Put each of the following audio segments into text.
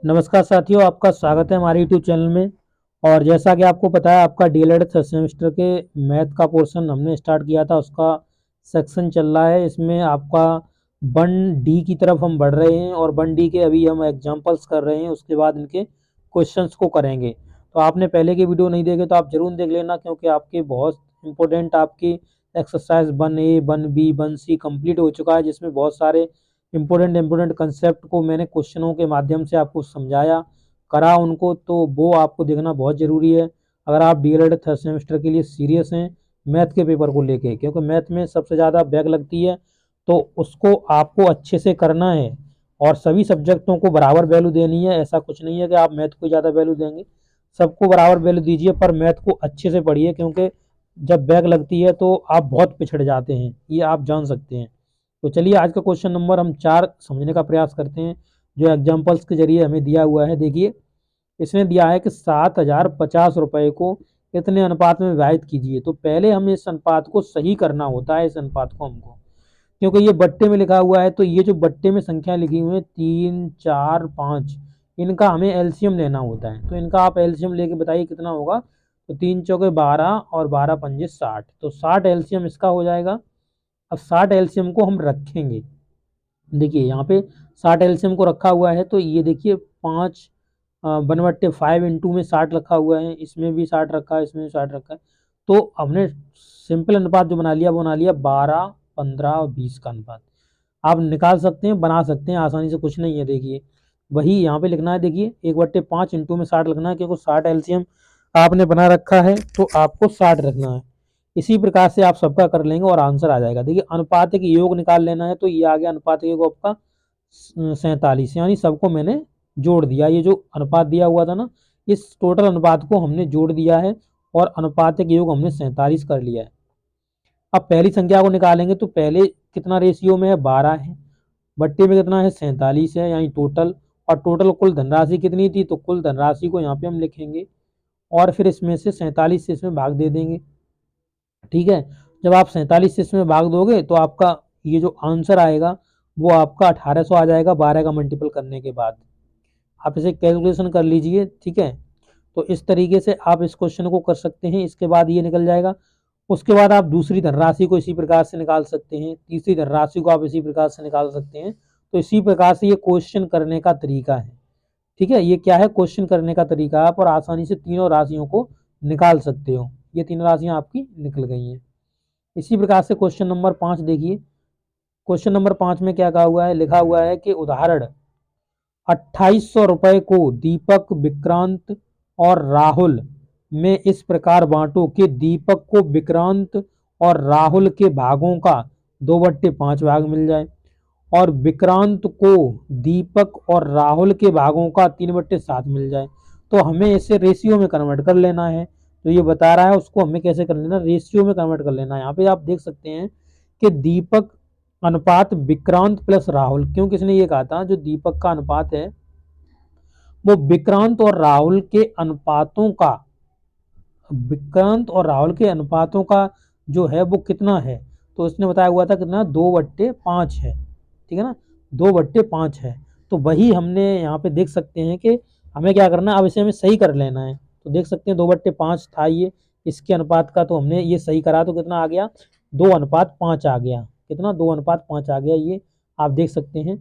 नमस्कार साथियों, आपका स्वागत है हमारे यूट्यूब चैनल में। और जैसा कि आपको पता है, आपका डीएलएड थर्ड सेमेस्टर के मैथ का पोर्शन हमने स्टार्ट किया था, उसका सेक्शन चल रहा है। इसमें आपका वन डी की तरफ हम बढ़ रहे हैं और वन डी के अभी हम एग्जांपल्स कर रहे हैं, उसके बाद इनके क्वेश्चंस को करेंगे। तो आपने पहले की वीडियो नहीं देखे तो आप जरूर देख लेना, क्योंकि आपके बहुत इंपॉर्टेंट आपकी exercise 1A 1B 1C complete हो चुका है, जिसमें बहुत सारे इम्पोर्टेंट कंसेप्ट को मैंने क्वेश्चनों के माध्यम से आपको समझाया करा उनको। तो वो आपको देखना बहुत ज़रूरी है अगर आप डीएलएड थर्ड सेमेस्टर के लिए सीरियस हैं मैथ के पेपर को लेके, क्योंकि मैथ में सबसे ज़्यादा बैक लगती है। तो उसको आपको अच्छे से करना है और सभी सब्जेक्टों को बराबर वैल्यू देनी है। ऐसा कुछ नहीं है कि आप मैथ को ज़्यादा वैल्यू देंगे, सबको बराबर वैल्यू दीजिए, पर मैथ को अच्छे से पढ़िए, क्योंकि जब बैक लगती है तो आप बहुत पिछड़ जाते हैं, ये आप जान सकते हैं। तो चलिए आज का क्वेश्चन नंबर हम 4 समझने का प्रयास करते हैं, जो एग्जाम्पल्स के जरिए हमें दिया हुआ है। देखिए, इसने दिया है कि 7,050 रुपये को इतने अनुपात में विभाजित कीजिए। तो पहले हमें इस अनुपात को सही करना होता है, इस अनुपात को हमको, क्योंकि ये बट्टे में लिखा हुआ है। तो ये जो बट्टे में संख्या लिखी हुई है 3, 4, 5, इनका हमें एलसीएम लेना होता है। तो इनका आप एलसीएम लेके बताइए कितना होगा। तो 3 चौके 12 और 12 पंजे 60, तो 60 एलसीएम इसका हो जाएगा। अब 60 एलसीएम को हम रखेंगे। देखिए यहाँ पे 60 एलसीएम को रखा हुआ है, तो ये देखिए 5 1/5 इंटू में 60 रखा हुआ है, इसमें भी 60 रखा है, इसमें भी 60 रखा है। तो हमने सिंपल अनुपात जो बना लिया वो बना लिया 12, 15 और 20 का अनुपात। आप निकाल सकते हैं, बना सकते हैं आसानी से, कुछ नहीं है। देखिए वही यहाँ पे लिखना है। देखिए 1/5 इंटू में 60 लिखना है, क्योंकि 60 एलसीएम आपने बना रखा है तो आपको 60 रखना है। इसी प्रकार से आप सबका कर लेंगे और आंसर आ जाएगा। देखिए अनुपात के योग निकाल लेना है, तो ये आ गया अनुपात के योग आपका 47, यानी सबको मैंने जोड़ दिया। ये जो अनुपात दिया हुआ था ना, इस टोटल अनुपात को हमने जोड़ दिया है और अनुपात के योग हमने 47 कर लिया है। अब पहली संख्या को निकालेंगे, तो पहले कितना रेशियो में है, 12 है, बट्टे में कितना है, 47 है, यानी टोटल। और टोटल कुल धनराशि कितनी थी, तो कुल धनराशि को यहाँ पे हम लिखेंगे और फिर इसमें से 47 से इसमें भाग दे देंगे। ठीक है, जब आप 47 से इसमें भाग दोगे तो आपका ये जो आंसर आएगा वो आपका 1800 आ जाएगा 12 का मल्टीपल करने के बाद। आप इसे कैलकुलेशन कर लीजिए। ठीक है, तो इस तरीके से आप इस क्वेश्चन को कर सकते हैं। इसके बाद ये निकल जाएगा। उसके बाद आप दूसरी धनराशि को इसी प्रकार से निकाल सकते हैं, तीसरी धनराशि को आप इसी प्रकार से निकाल सकते हैं। तो इसी प्रकार से ये क्वेश्चन करने का तरीका है। ठीक है, ये क्या है, क्वेश्चन करने का तरीका। आप और आसानी से तीनों राशियों को निकाल सकते हो। ये तीनों राशियां आपकी निकल गई हैं। इसी प्रकार से क्वेश्चन नंबर 5 देखिए। क्वेश्चन नंबर 5 में क्या कहा हुआ है, लिखा हुआ है कि उदाहरण 2800 रुपए को दीपक, विक्रांत और राहुल में इस प्रकार बांटो कि दीपक को विक्रांत और राहुल के भागों का 2/5 भाग मिल जाए और विक्रांत को दीपक और राहुल के भागों का 3/7 मिल जाए। तो हमें इसे रेशियो में कन्वर्ट कर लेना है। तो ये बता रहा है उसको हमें कैसे कर लेना, रेशियो में कन्वर्ट कर लेना है। यहाँ पे आप देख सकते हैं कि दीपक अनुपात विक्रांत प्लस राहुल, क्यों किसने ये कहा था, जो दीपक का अनुपात है वो विक्रांत और राहुल के अनुपातों का, विक्रांत और राहुल के अनुपातों का जो है वो कितना है। तो इसने बताया हुआ था कितना, 2/5 है। ठीक है ना, 2/5 है। तो वही हमने यहाँ पे देख सकते हैं कि हमें क्या करना है, अब इसे हमें सही कर लेना है। तो देख सकते हैं 2/5 था ये इसके अनुपात का, तो हमने ये सही करा तो कितना आ गया, 2:5 आ गया। कितना, 2:5 आ गया, ये आप देख सकते हैं।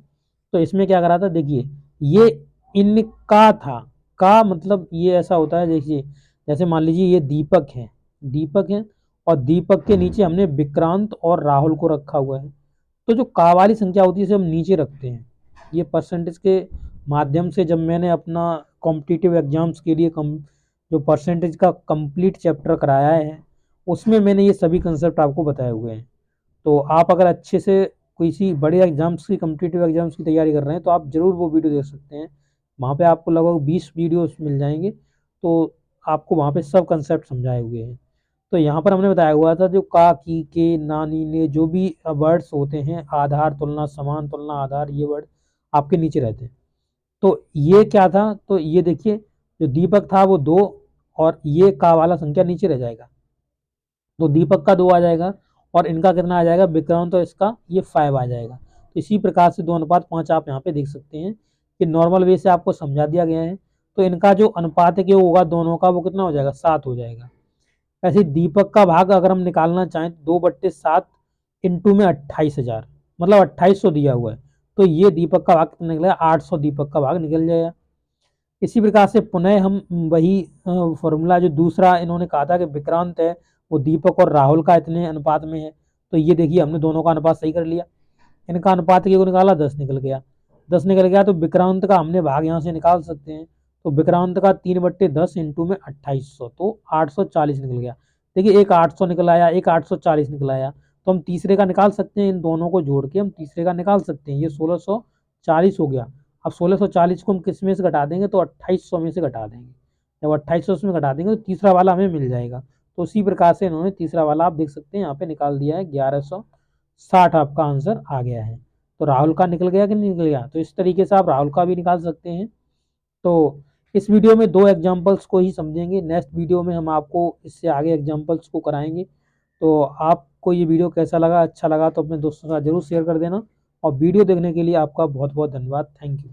तो इसमें क्या करा था, देखिए ये इनका था, का मतलब ये ऐसा होता है। देखिए जैसे मान लीजिए ये दीपक है, दीपक है और दीपक के नीचे हमने विक्रांत और राहुल को रखा हुआ है। तो जो का वाली संख्या होती है इसे हम नीचे रखते हैं। ये परसेंटेज के माध्यम से जब मैंने अपना कॉम्पिटिटिव एग्जाम्स के लिए जो परसेंटेज का कंप्लीट चैप्टर कराया है, उसमें मैंने ये सभी कंसेप्ट आपको बताए हुए हैं। तो आप अगर अच्छे से किसी बड़े एग्जाम्स की, कॉम्पिटिटिव एग्जाम्स की तैयारी कर रहे हैं, तो आप ज़रूर वो वीडियो देख सकते हैं। वहाँ पे आपको लगभग 20 वीडियोस मिल जाएंगे, तो आपको वहाँ पे सब कंसेप्ट समझाए हुए हैं। तो यहाँ पर हमने बताया हुआ था जो का, की, के, नानी, ने, जो भी वर्ड्स होते हैं, आधार, तुलना, समान, तुलना, आधार, ये वर्ड आपके नीचे रहते हैं। तो ये क्या था, तो ये देखिए जो दीपक था वो 2 और ये का वाला संख्या नीचे रह जाएगा, तो दीपक का 2 आ जाएगा और इनका कितना आ जाएगा, विक्रांत, तो इसका ये 5 आ जाएगा। तो इसी प्रकार से 2:5 आप यहाँ पे देख सकते हैं ये नॉर्मल वे से आपको समझा दिया गया है। तो इनका जो अनुपात है कि वो होगा दोनों का, वो कितना हो जाएगा, 7 हो जाएगा। ऐसे दीपक का भाग अगर हम निकालना चाहें तो 2/7 इंटू में 28,000, मतलब 2800 दिया हुआ है, तो ये दीपक का भाग कितना निकलेगा, 800 दीपक का भाग निकल जाएगा। इसी प्रकार से पुनः हम वही फॉर्मूला जो दूसरा इन्होंने कहा था कि विक्रांत है वो दीपक और राहुल का इतने अनुपात में है, तो ये देखिए हमने दोनों का अनुपात सही कर लिया। इनका अनुपात को निकाला, 10 निकल गया। 10 निकल गया तो विक्रांत का हमने भाग यहाँ से निकाल सकते हैं। तो विक्रांत का 3/10 इंटू में 2800, तो 840 निकल गया। देखिए एक 800 निकल आया, एक 840 निकल आया, तो हम तीसरे का निकाल सकते हैं। इन दोनों को जोड़ के हम तीसरे का निकाल सकते हैं। ये 1640 हो गया। अब 1640 को हम किस में से घटा देंगे, तो 2800 में से घटा देंगे। जब 2800 में घटा देंगे तो तीसरा वाला हमें मिल जाएगा। तो उसी प्रकार से इन्होंने तीसरा वाला आप देख सकते हैं यहाँ पे निकाल दिया है, 1160 आपका आंसर आ गया है। तो राहुल का निकल गया कि नहीं निकल गया, तो इस तरीके से आप राहुल का भी निकाल सकते हैं। तो इस वीडियो में 2 एग्जाम्पल्स को ही समझेंगे, नेक्स्ट वीडियो में हम आपको इससे आगे एग्जाम्पल्स को कराएंगे। तो आपको ये वीडियो कैसा लगा, अच्छा लगा तो अपने दोस्तों के साथ जरूर शेयर कर देना। और वीडियो देखने के लिए आपका बहुत बहुत धन्यवाद। Thank you.